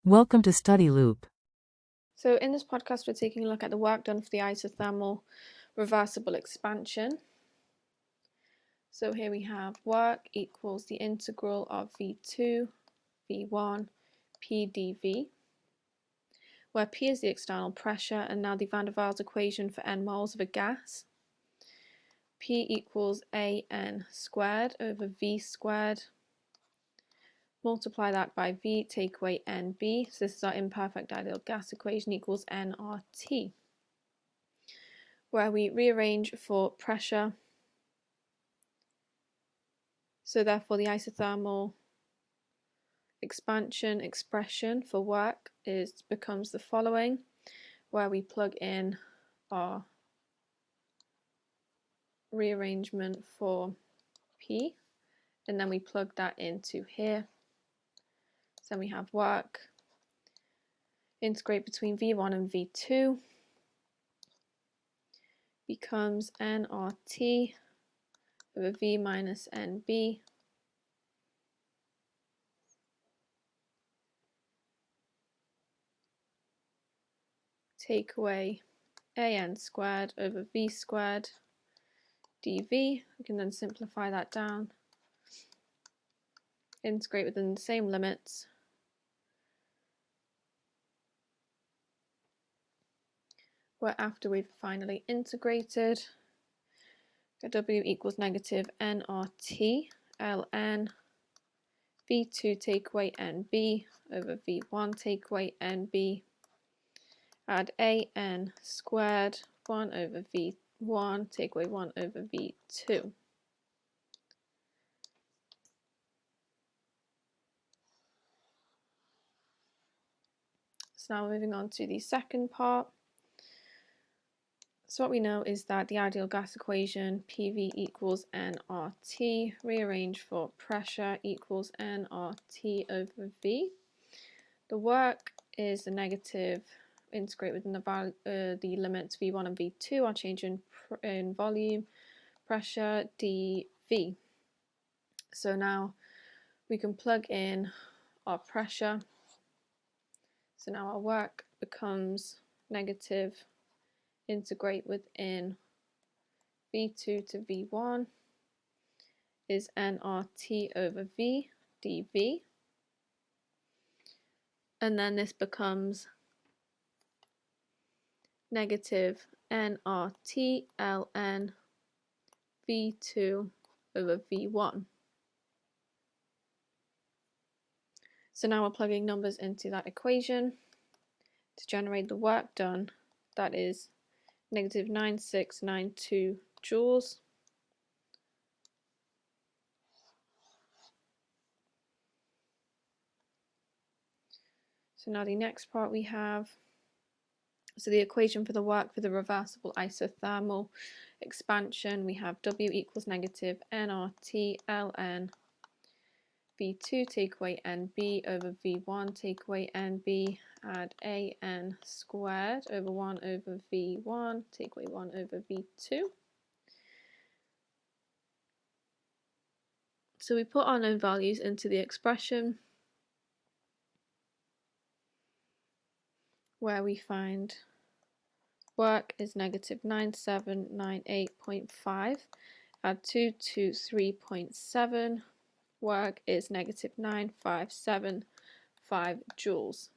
Welcome to Study Loop. So in this podcast, we're taking a look at the work done for the isothermal reversible expansion. So here we have work equals the integral of V2, V1, P dV, where P is the external pressure, and now the van der Waals equation for n moles of a gas. P equals AN squared over V squared. Multiply that by V, take away NB. So this is our imperfect ideal gas equation, equals nRT, where we rearrange for pressure. So therefore the isothermal expansion expression for work becomes the following, where we plug in our rearrangement for P, and then we plug that into here. So then we have work, integrate between V1 and V2, becomes nRT over V minus NB take away AN squared over V squared dV. We can then simplify that down, integrate within the same limits, where after we've finally integrated, W equals negative nRT ln V2 take away NB over V1 take away NB, add AN squared 1 over V1 take away 1 over V2. So now moving on to the second part. So what we know is that the ideal gas equation, PV equals nRT, rearrange for pressure equals nRT over V. The work is the negative, integrate within the limits V1 and V2, our change in volume, pressure dV. So now we can plug in our pressure. So now our work becomes negative, integrate within V2 to V1 is nRT over V dV, and then this becomes negative nRT ln V2 over V1. So now we're plugging numbers into that equation to generate the work done, that is negative 9692 joules. So now the next part we have, so the equation for the work for the reversible isothermal expansion, we have W equals negative nRT ln V2 take away NB over V1 take away NB, add AN squared over 1 over V1 take away 1 over V2. So we put our known values into the expression, where we find work is negative 9798.5, add 2 to 3.7, work is negative 9575 joules.